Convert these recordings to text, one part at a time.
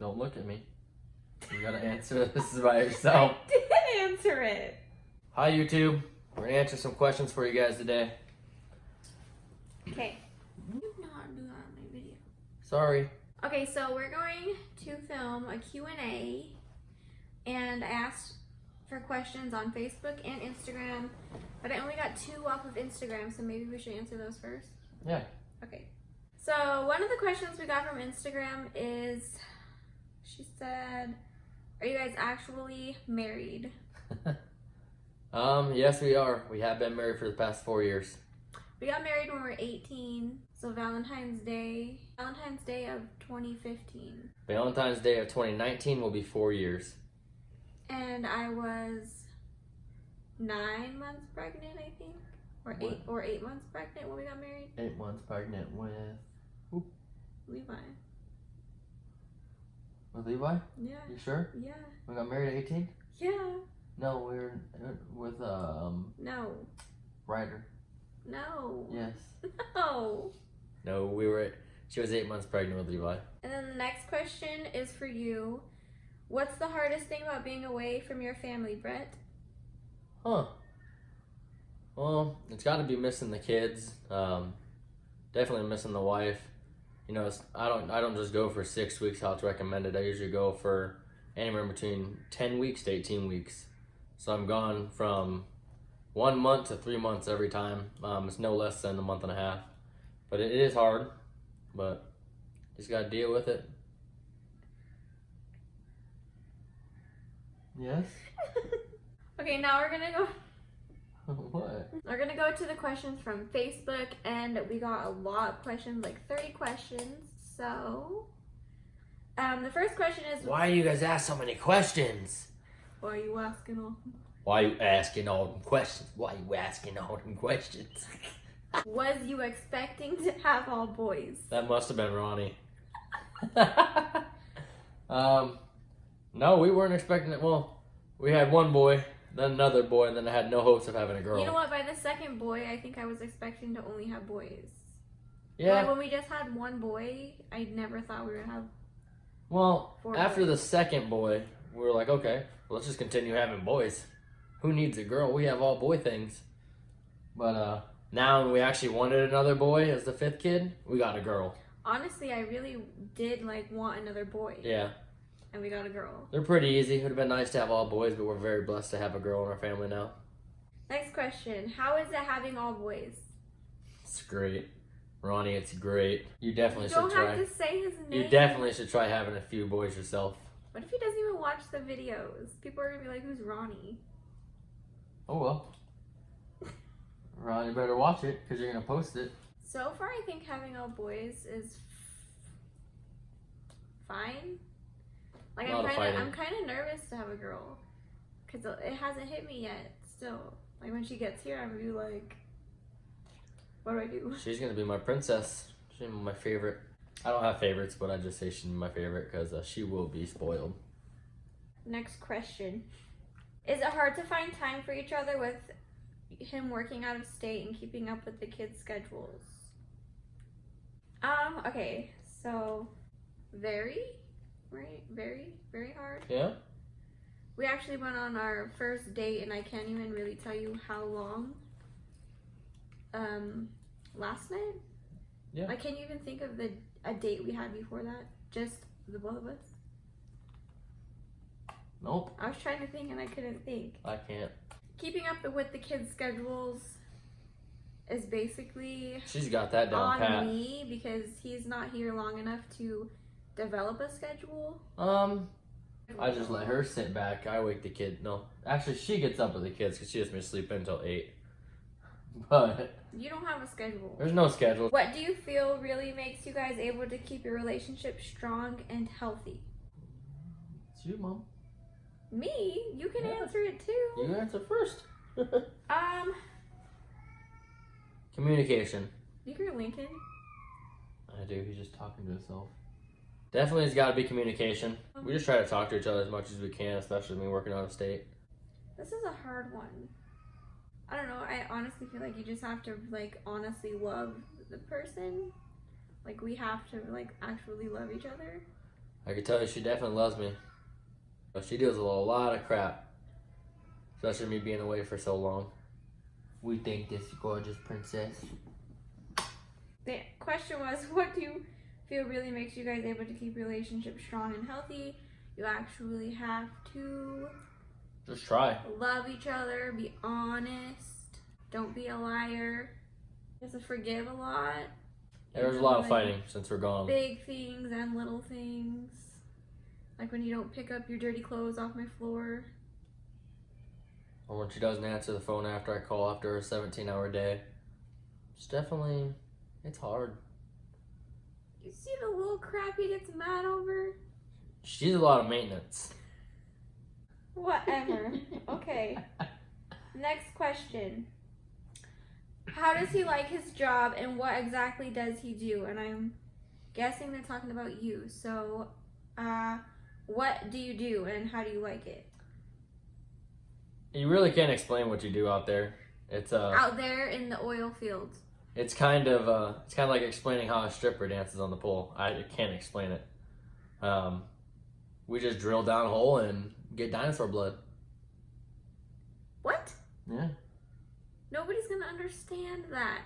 Don't look at me. You gotta answer this by yourself. I did answer it. Hi, YouTube. We're gonna answer some questions for you guys today. Okay. You not do that on my video. Sorry. Okay, so we're going to film a Q&A, and I asked for questions on Facebook and Instagram, but I only got 2 off of Instagram, so maybe we should answer those first. Yeah. Okay. So one of the questions we got from Instagram is, she said, are you guys actually married? Yes, we are. We have been married for the past 4 years. We got married when we were 18, so Valentine's Day of 2015. Valentine's Day of 2019 will be 4 years. And I was 9 months pregnant, I think, or 8 months pregnant when we got married. 8 months pregnant with Levi. With Levi? Yeah. You sure? Yeah. We got married at 18? Yeah. No, we were with No. Ryder. No. Yes. No. No, she was 8 months pregnant with Levi. And then the next question is for you. What's the hardest thing about being away from your family, Brett? Huh. Well, it's got to be missing the kids. Definitely missing the wife. You know, I don't just go for 6 weeks how it's recommended. I usually go for anywhere between 10 weeks to 18 weeks. So I'm gone from 1 month to 3 months every time. It's no less than a month and a half. But it is hard, but just got to deal with it. Yes? Okay, now we're gonna go. What? We're gonna go to the questions from Facebook, and we got a lot of questions, like 30 questions. So, the first question is, Why do you guys ask so many questions? why are you asking all? Why you asking all them questions? Why you asking all them questions? Was you expecting to have all boys? That must have been Ronnie. No, we weren't expecting it. Well, we had one boy, then another boy, and then I had no hopes of having a girl. You know what? By the second boy, I think I was expecting to only have boys. Yeah. Like when we just had one boy, I never thought we were gonna have. Well, 4 after boys. the second boy, we were like, okay, well, let's just continue having boys. Who needs a girl? We have all boy things. But now when we actually wanted another boy as the 5th kid, we got a girl. Honestly, I really did want another boy. Yeah. And we got a girl. They're pretty easy. It would have been nice to have all boys, but we're very blessed to have a girl in our family now. Next question. How is it having all boys? It's great. Ronnie, it's great. You definitely You should don't try. have to say his name. You definitely should try having a few boys yourself. What if he doesn't even watch the videos? People are gonna be like, who's Ronnie? Oh well. Ronnie better watch it because you're going to post it. So far, I think having all boys is fine. Like, A lot of fighting. I'm kind of nervous to have a girl because it hasn't hit me yet. Still, like when she gets here, I'm gonna be like, what do I do? She's going to be my princess. She's my favorite. I don't have favorites, but I just say she's my favorite because she will be spoiled. Next question. Is it hard to find time for each other with him working out of state and keeping up with the kids' schedules? Okay, so very hard. Yeah? We actually went on our first date, and I can't even really tell you how long. Last night? Yeah. I can't even think of a date we had before that. Just the both of us. Nope. I was trying to think, and I couldn't think. I can't. Keeping up with the kids' schedules is basically She's got that down on pat. me because he's not here long enough to develop a schedule. I just let her sit back. I wake the kid. No, actually, she gets up with the kids because she lets me sleep until 8. But You don't have a schedule. there's no schedule. What do you feel really makes you guys able to keep your relationship strong and healthy? It's you, Mom. Me? You can Yeah. answer it too. You answer first. Communication. You hear Lincoln? I do. He's just talking to himself. Definitely has got to be communication. We just try to talk to each other as much as we can, especially when we're working out of state. This is a hard one. I don't know. I honestly feel like you just have to honestly love the person. Like we have to actually love each other. I can tell you she definitely loves me. But she deals with a lot of crap. Especially me being away for so long. We think this gorgeous princess. The question was, what do you feel really makes you guys able to keep relationships strong and healthy? You actually have to just try. Love each other, be honest, don't be a liar. You have to forgive a lot. There was a lot of fighting since we're gone. Big things and little things. Like when you don't pick up your dirty clothes off my floor. Or when she doesn't answer the phone after I call after a 17-hour day. It's definitely, it's hard. You see the little crap he gets mad over? She's a lot of maintenance. Whatever. Okay. Next question. How does he like his job and what exactly does he do? And I'm guessing they're talking about you. So, what do you do and how do you like it? You really can't explain what you do out there. It's out there in the oil fields. It's kind of like explaining how a stripper dances on the pole. I can't explain it. We just drill down a hole and get dinosaur blood. What? Yeah. Nobody's gonna understand that.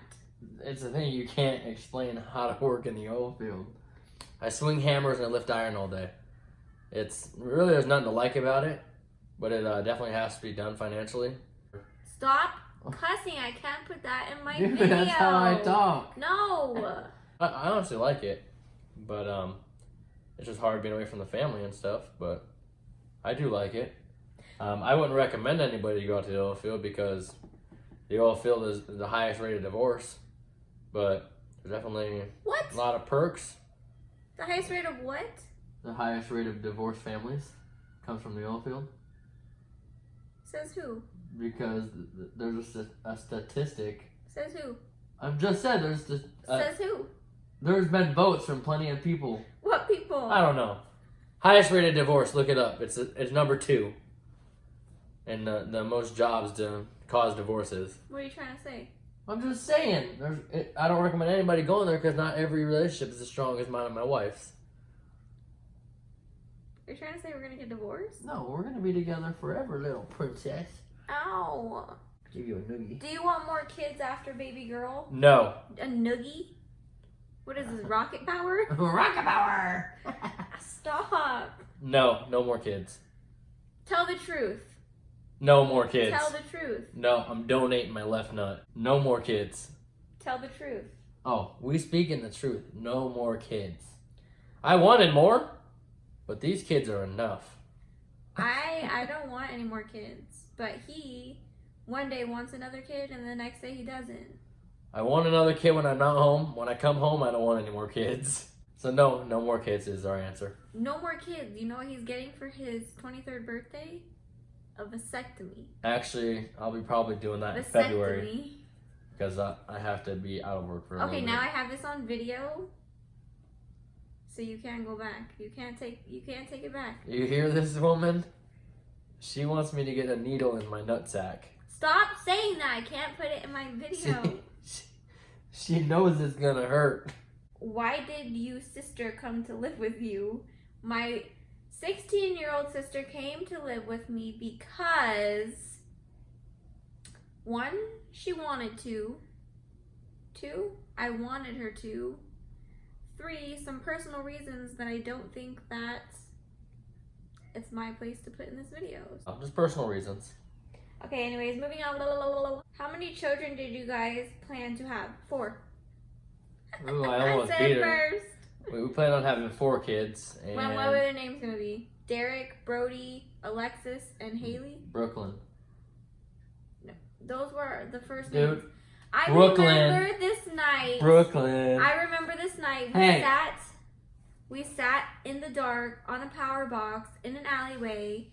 It's the thing, you can't explain how to work in the oil field. I swing hammers and I lift iron all day. It's really, there's nothing to like about it, but it definitely has to be done financially. Stop cussing. I can't put that in my video. That's how I talk. No. I honestly like it, but it's just hard being away from the family and stuff, but I do like it. I wouldn't recommend anybody to go out to the oil field because the oil field is the highest rate of divorce, but there's definitely what? A lot of perks. The highest rate of what? The highest rate of divorced families comes from the oil field. Says who? Because there's a statistic. Says who? I've just said there's just... Says who? There's been votes from plenty of people. What people? I don't know. Highest rate of divorce, look it up. It's number 2. And the most jobs to cause divorces. What are you trying to say? I'm just saying. I don't recommend anybody going there because not every relationship is as strong as mine and my wife's. You're trying to say we're going to get divorced? No, we're going to be together forever, little princess. Ow. I'll give you a noogie. Do you want more kids after baby girl? No. A noogie? What is this, rocket power? Rocket power! Stop. No more kids. Tell the truth. No more kids. Tell the truth. No, I'm donating my left nut. No more kids. Tell the truth. Oh, we speaking the truth. No more kids. I wanted more, but these kids are enough. I don't want any more kids, but he one day wants another kid and the next day he doesn't. I want another kid when I'm not home. When I come home, I don't want any more kids. So no more kids is our answer. No more kids. You know what he's getting for his 23rd birthday? A vasectomy. Actually, I'll be probably doing that in February. Because I have to be out of work for a little bit. Okay, now I have this on video. So you can't go back. You can't take it back. You hear this, woman? She wants me to get a needle in my nutsack. Stop saying that. I can't put it in my video. She knows it's gonna hurt. Why did you sister come to live with you? My 16-year-old sister came to live with me because 1, she wanted to. 2, I wanted her to. 3, some personal reasons that I don't think that it's my place to put in this video. Just personal reasons. Okay, anyways, moving on. How many children did you guys plan to have? 4. Ooh, I almost said beat her. First. We plan on having 4 kids. And What were their names going to be? Derek, Brody, Alexis, and Haley? Brooklyn. No, those were the first Dude, names. I Brooklyn. remember this night. Brooklyn. I remember this night. We sat in the dark on a power box in an alleyway,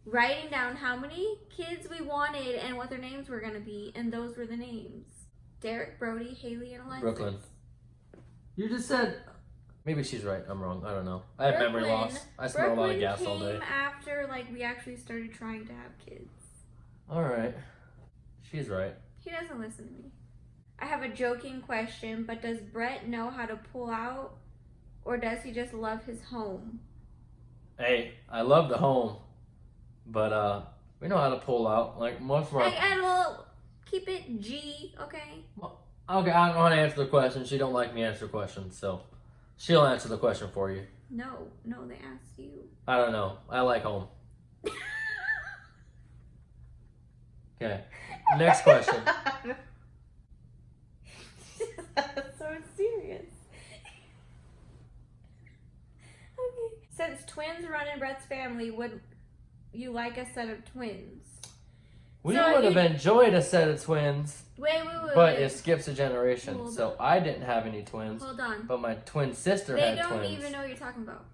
writing down how many kids we wanted and what their names were going to be, and those were the names. Derek, Brody, Haley, and Alexis. Brooklyn. You just said... Maybe she's right. I'm wrong. I don't know. I have memory loss. I smell a lot of gas all day. Came after, we actually started trying to have kids. All right. She's right. He doesn't listen to me. I have a joking question, but does Brett know how to pull out Or does he just love his home? Hey, I love the home, but we know how to pull out. Like most of our. And we'll keep it G, okay? Well, okay, I don't know how to answer the question. She don't like me answer questions, so she'll answer the question for you. No, they asked you. I don't know. I like home. Okay. Next question. So serious. Okay. Since twins run in Brett's family, would you like a set of twins? We So would have you- enjoyed a set of twins, Wait. but it skips a generation. Hold So I didn't have any twins, Hold on. but my twin sister They had don't twins. even know what you're talking about.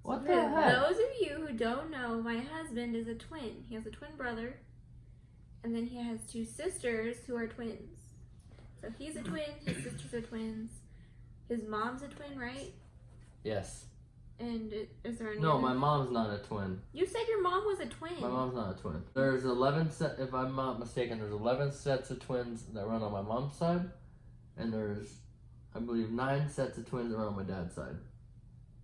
What For the heck? those of you who don't know, my husband is a twin. He has a twin brother, and then he has two sisters who are twins. So he's a twin, his sisters are twins. His mom's a twin, right? Yes. And is there any No, other- my mom's not a twin. You said your mom was a twin. My mom's not a twin. There's 11 set. If I'm not mistaken, there's 11 sets of twins that run on my mom's side, and there's, I believe, 9 sets of twins that run on my dad's side.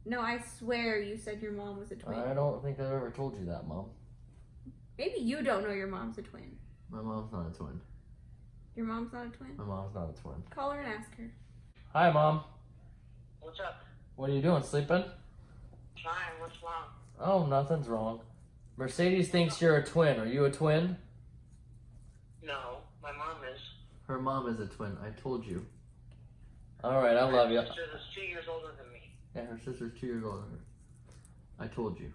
No, I swear you said your mom was a twin. I don't think I've ever told you that, Mom. Maybe you don't know your mom's a twin. My mom's not a twin. Your mom's not a twin? My mom's not a twin. Call her and ask her. Hi, Mom. What's up? What are you doing? Sleeping? Fine, what's wrong? Oh, nothing's wrong. Mercedes thinks you're a twin. Are you a twin? No, my mom is. Her mom is a twin. I told you. All right, I love you. My sister is 2 years older than me. Yeah, her sister's 2 years older than her. I told you.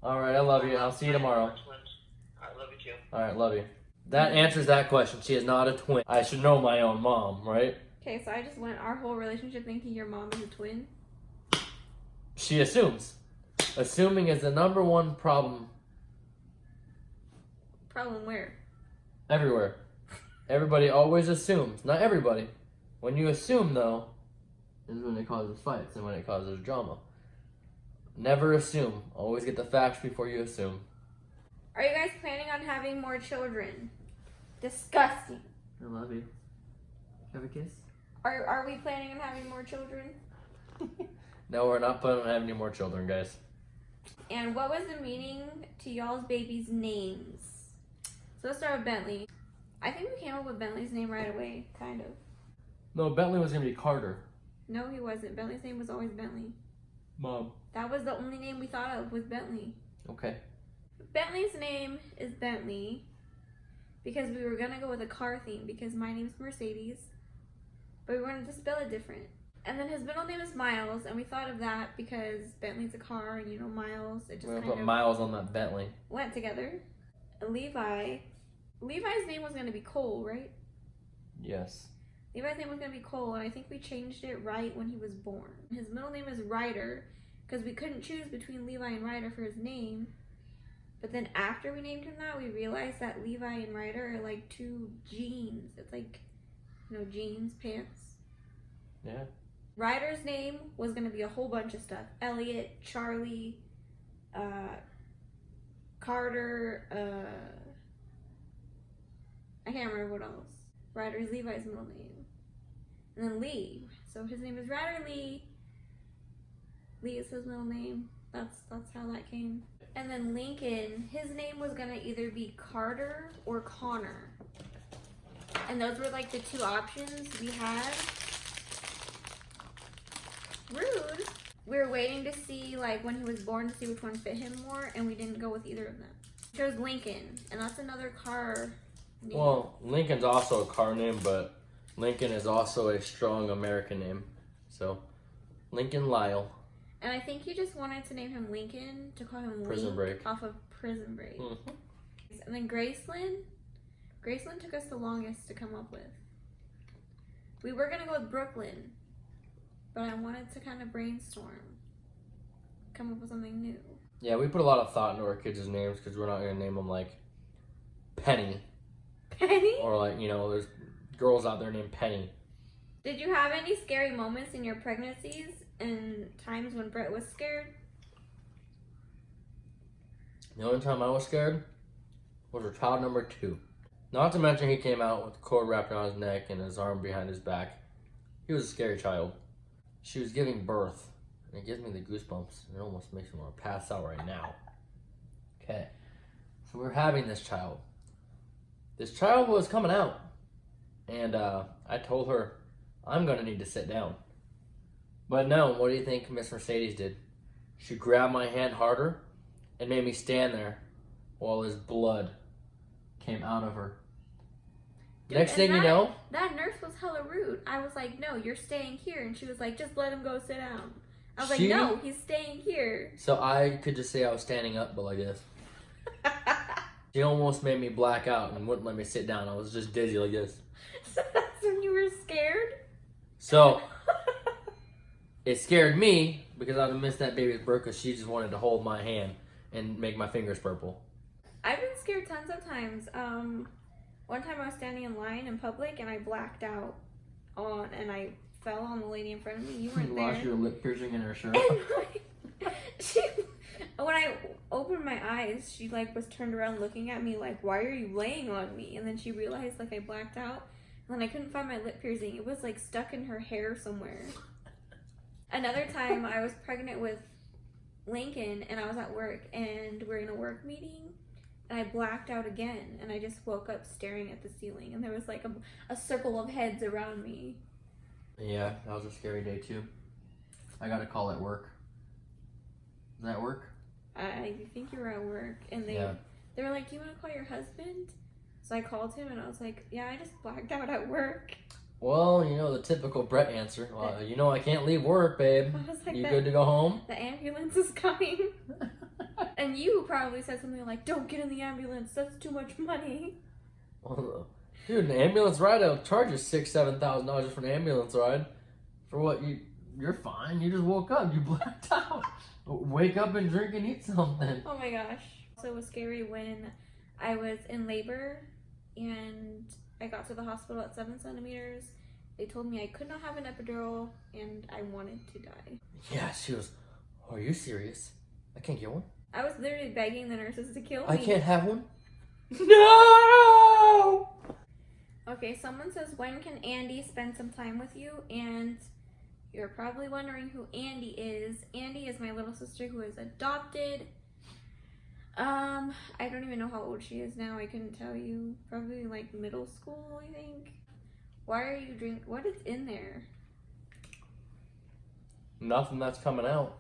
All right, I love you. I'll see you tomorrow. We're twins. I love you too. All right, love you. That answers that question. She is not a twin. I should know my own mom, right? Okay, so I just went our whole relationship thinking your mom is a twin. She assumes. Assuming is the number one problem Problem where? everywhere. Everybody always assumes. Not everybody. When you assume, though, is when it causes fights and when it causes drama. Never assume. Always get the facts before you assume. Are you guys planning on having more children? Disgusting. I love you. Have a kiss? Are we planning on having more children? No, we're not planning on having any more children, guys. And what was the meaning to y'all's babies' names? So let's start with Bentlee. I think we came up with Bentlee's name right away, kind of. No, Bentlee was going to be Carter. No, he wasn't. Bentlee's name was always Bentlee. Mom. That was the only name we thought of was Bentlee. Okay. Bentlee's name is Bentlee because we were gonna go with a car theme because my name's Mercedes, but we wanted to spell it different. And then his middle name is Miles, and we thought of that because Bentlee's a car, and you know Miles. It just We're going to kind put of Miles on that Bentlee. went together. Levi's name was gonna be Cole, right? Yes. Levi's name was gonna be Cole, and I think we changed it right when he was born. His middle name is Ryder because we couldn't choose between Levi and Ryder for his name. But then after we named him that, we realized that Levi and Ryder are like two jeans. It's like, you know, jeans, pants. Yeah. Ryder's name was going to be a whole bunch of stuff. Elliot, Charlie, Carter, I can't remember what else. Ryder is Levi's middle name. And then Lee. So his name is Ryder Lee. Lee is his middle name. That's how that came. And then Lincoln, his name was gonna either be Carter or Connor. And those were like the two options we had. Rude. We were waiting to see like when he was born to see which one fit him more, and we didn't go with either of them. We chose Lincoln, and that's another car name. Well, Lincoln's also a car name, but Lincoln is also a strong American name. So, Lincoln Lyle. And I think he just wanted to name him Lincoln to call him Prison Link Break. off of Prison Break. Mm-hmm. And then Graceland took us the longest to come up with. We were gonna go with Brooklyn, but I wanted to kind of brainstorm, come up with something new. Yeah, we put a lot of thought into our kids' names because we're not going to name them like Penny. Penny? Or like, you know, there's girls out there named Penny. Did you have any scary moments in your pregnancies and times when Brett was scared? The only time I was scared was for child number 2. Not to mention he came out with a cord wrapped around his neck and his arm behind his back. He was a scary child. she was giving birth. And it gives me the goosebumps. It almost makes me want to pass out right now. Okay. So we're having this child. This child was coming out. And I told her, I'm going to need to sit down. But no, what do you think Miss Mercedes did? She grabbed my hand harder and made me stand there while his blood came out of her. Dude, Next thing you know... That nurse was hella rude. I was like, no, you're staying here. And she was like, just let him go sit down. I was like, no, he's staying here. So I could just say I was standing up, but like this. She almost made me black out and wouldn't let me sit down. I was just dizzy like this. So that's when you were scared? So, it scared me because I would have missed that baby's birth because she just wanted to hold my hand and make my fingers purple. I've been scared tons of times. One time I was standing in line in public and I blacked out and I fell on the lady in front of me. You weren't there. You lost your lip piercing in her shirt. When I opened my eyes, she like was turned around looking at me like, why are you laying on me? And then she realized like I blacked out. And then I couldn't find my lip piercing. It was like stuck in her hair somewhere. Another time I was pregnant with Lincoln and I was at work and we're in a work meeting and I blacked out again and I just woke up staring at the ceiling and there was like a circle of heads around me. Yeah, that was a scary day too. I got a call at work. Is that work? I think you were at work and they were like, do you want to call your husband? So I called him and I was like, yeah, I just blacked out at work. Well, you know, the typical Brett answer. Well, you know I can't leave work, babe. I was like, you good to go home? The ambulance is coming. And you probably said something like, don't get in the ambulance. That's too much money. Well, dude, an ambulance ride, I'll charge you $6,000-$7,000 just for an ambulance ride. For what? You're fine. You just woke up. You blacked out. Wake up and drink and eat something. Oh my gosh. So it was scary when I was in labor and I got to the hospital at 7 centimeters. They told me I could not have an epidural and I wanted to die. Yeah, she was, are you serious? I can't get one? I was literally begging the nurses to kill me. I can't have one? No! Okay, someone says, when can Andy spend some time with you? And you're probably wondering who Andy is. Andy is my little sister who is adopted. I don't even know how old she is now. I couldn't tell you. Probably like middle school, I think. Why are you drinking? What is in there? Nothing that's coming out.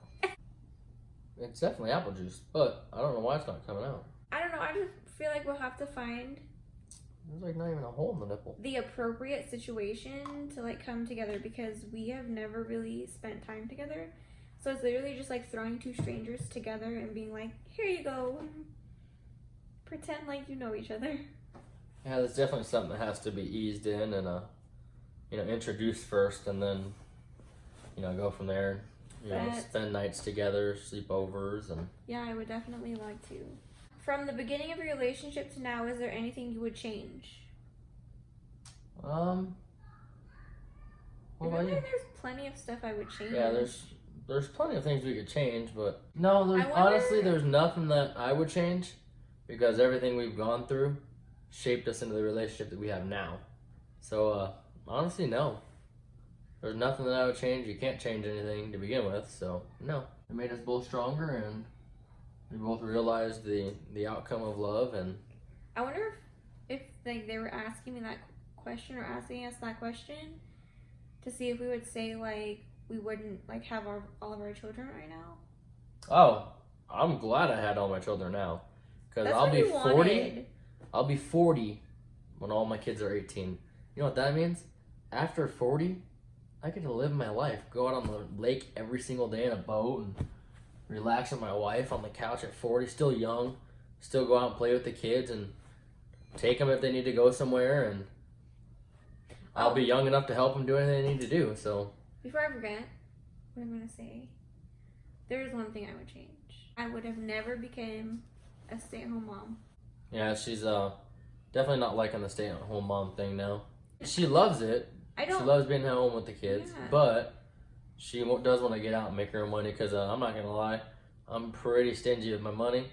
It's definitely apple juice, but I don't know why it's not coming out. I don't know. I just feel like we'll have to find There's like not even a hole in the nipple. the appropriate situation to like come together because we have never really spent time together. So it's literally just like throwing two strangers together and being like, here you go. Pretend like you know each other. Yeah, there's definitely something that has to be eased in and introduced first, and then go from there. Spend nights together, sleepovers, and yeah, I would definitely like to. From the beginning of your relationship to now, is there anything you would change? Well, there's plenty of stuff I would change. Yeah, there's plenty of things we could change, but no, honestly, there's nothing that I would change because everything we've gone through shaped us into the relationship that we have now. So, honestly, no. There's nothing that I would change. You can't change anything to begin with, so no. It made us both stronger, and we both realized the outcome of love. And I wonder if like they were asking me that question or asking us that question to see if we would say like we wouldn't like have all of our children right now. Oh, I'm glad I had all my children now, because I'll be 40. Wanted. I'll be 40 when all my kids are 18. You know what that means? After 40, I get to live my life. Go out on the lake every single day in a boat and relax with my wife on the couch at 40. Still young. Still go out and play with the kids and take them if they need to go somewhere. And I'll be young enough to help them do anything they need to do. So before I forget what I'm going to say, there's one thing I would change. I would have never became a stay-at-home mom. Yeah, she's definitely not liking the stay-at-home mom thing now. She loves it. She loves being at home with the kids, but she does want to get out and make her own money because I'm not going to lie, I'm pretty stingy with my money.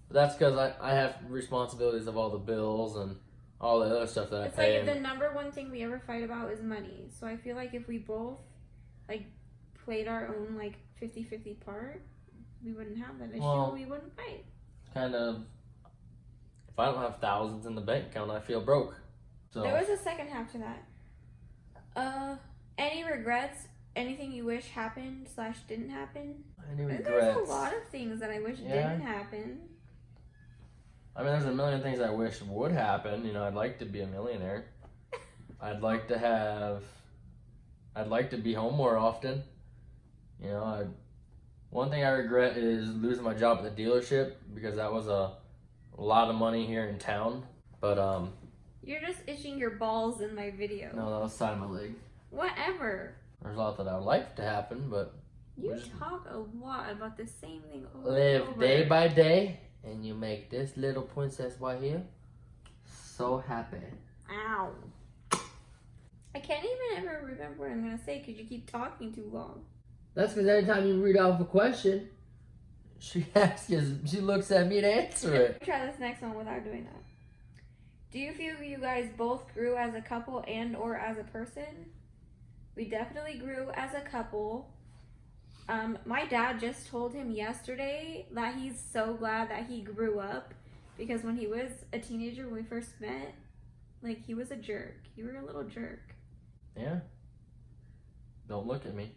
But that's because I have responsibilities of all the bills and all the other stuff that I pay. It's like the number one thing we ever fight about is money. So I feel like if we both like played our own like 50-50 part, we wouldn't have that issue. Well, We wouldn't fight. Kind of. If I don't have thousands in the bank account, I feel broke. So There was a second half to that. Any regrets? Anything you wish happened / didn't happen? any regrets? There's a lot of things that I wish didn't happen. I mean, there's a million things I wish would happen. You know, I'd like to be a millionaire. I'd like to be home more often. You know, one thing I regret is losing my job at the dealership because that was a lot of money here in town. But You're just itching your balls in my video. no, that was the side of my leg. Whatever. There's a lot that I would like to happen, but You talk a lot about the same thing over live and over. day by day, and you make this little princess right here so happy. Ow. I can't even ever remember what I'm going to say because you keep talking too long. That's because every time you read off a question, she looks at me to answer it. Try this next one without doing that. Do you feel you guys both grew as a couple and or as a person? We definitely grew as a couple. My dad just told him yesterday that he's so glad that he grew up because when he was a teenager when we first met, like he was a jerk. You were a little jerk. Yeah. Don't look at me.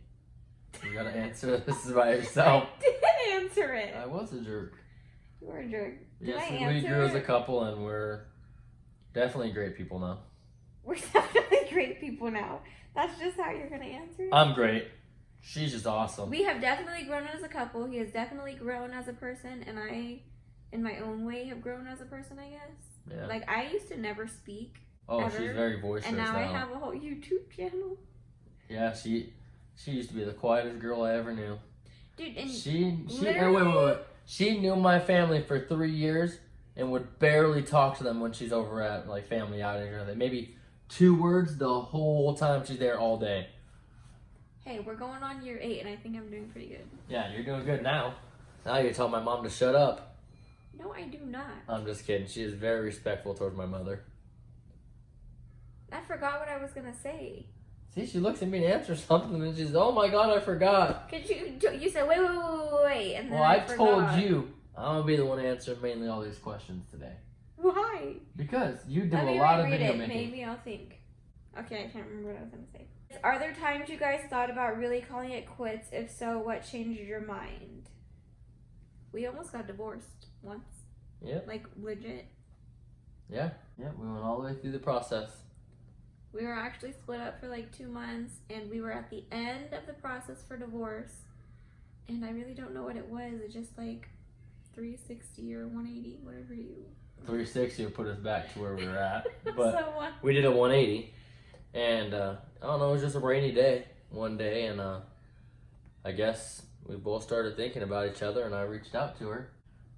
You gotta answer this by yourself. I did answer it. I was a jerk. You were a jerk. Did Yes, I we answer grew as a it? couple, and we're definitely great people now. We're definitely great people now. That's just how you're gonna answer it? I'm great. She's just awesome. We have definitely grown as a couple. He has definitely grown as a person, and I, in my own way, have grown as a person, I guess. Yeah. Like, I used to never speak, Oh, ever, she's very boisterous and now I have a whole YouTube channel. Yeah, she used to be the quietest girl I ever knew. Dude, and Wait. She knew my family for 3 years and would barely talk to them when she's over at like family outings or anything. Maybe 2 words the whole time she's there all day. hey, we're going on year 8, and I think I'm doing pretty good. Yeah, you're doing good now. Now you tell my mom to shut up. No, I do not. I'm just kidding. She is very respectful towards my mother. I forgot what I was gonna say. See, she looks at me to answer something and she's, oh my god, I forgot. Cause you said wait, and then Well, I I told forgot. you I'm gonna be the one answering mainly all these questions today. Why? Because you do Let a me lot of reread video it. making. Maybe I'll think. Okay, I can't remember what I was gonna say. Are there times you guys thought about really calling it quits? If so, what changed your mind? We almost got divorced once. Yeah. Like legit. Yeah, we went all the way through the process. We were actually split up for like 2 months, and we were at the end of the process for divorce. And I really don't know what it was. It's just like 360 or 180, whatever you. 360 would put us back to where we were at. So But what? we did a 180. And I don't know, it was just a rainy day one day. And I guess we both started thinking about each other, and I reached out to her.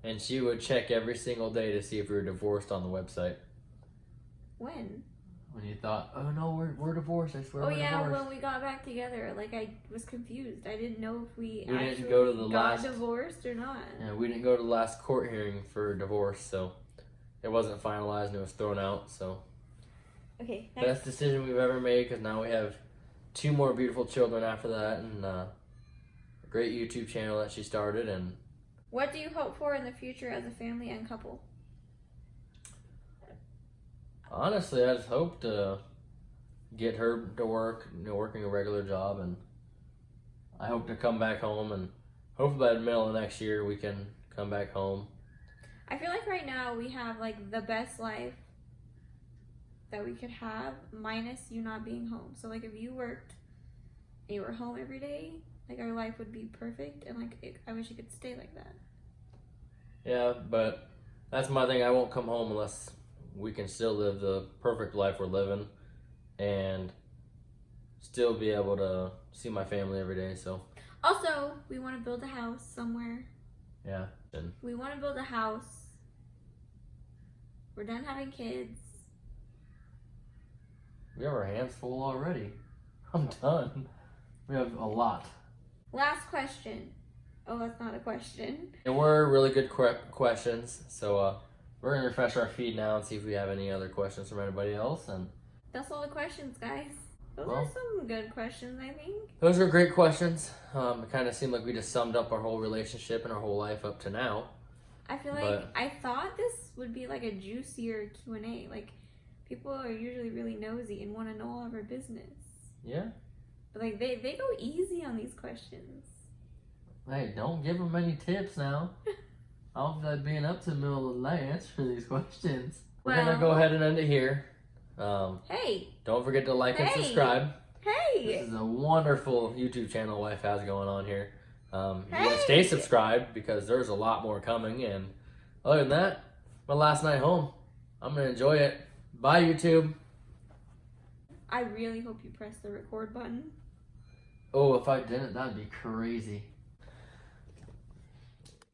And she would check every single day to see if we were divorced on the website. When? When you thought, oh no, we're divorced, I swear Oh we're yeah, divorced. when we got back together, like I was confused. I didn't know if we We didn't actually go to the got last- divorced or not. Yeah, we didn't go to the last court hearing for divorce, so it wasn't finalized and it was thrown out. So Okay, next. best decision we've ever made because now we have 2 more beautiful children after that, and a great YouTube channel that she started. And What do you hope for in the future as a family and couple? honestly, I just hope to get her to work, working a regular job, and I hope to come back home, and hopefully by the middle of next year we can come back home. I feel like right now we have like the best life that we could have, minus you not being home. So like if you worked and you were home every day, like our life would be perfect, and like I wish it could stay like that. Yeah, but that's my thing. I won't come home unless we can still live the perfect life we're living and still be able to see my family every day. So Also, we want to build a house somewhere. yeah, and We want to build a house. We're done having kids. we have our hands full already. I'm done. We have a lot. Last question. Oh, that's not a question. And we're really good questions. So we're gonna refresh our feed now and see if we have any other questions from anybody else. And That's all the questions, guys. Those Well, are some good questions, I think. those were great questions. It kind of seemed like we just summed up our whole relationship and our whole life up to now. I feel like I thought this would be like a juicier Q&A. Like, people are usually really nosy and want to know all of our business. Yeah. But like, they go easy on these questions. Hey, don't give them any tips now. I'll be being up to the middle of the night answering these questions. We're gonna go ahead and end it here. Hey. Don't forget to like and subscribe. Hey. This is a wonderful YouTube channel wife has going on here. You want to Hey. stay subscribed because there's a lot more coming. And other than that, my last night home. I'm gonna enjoy it. Bye, YouTube. I really hope you press the record button. Oh, if I didn't, that'd be crazy.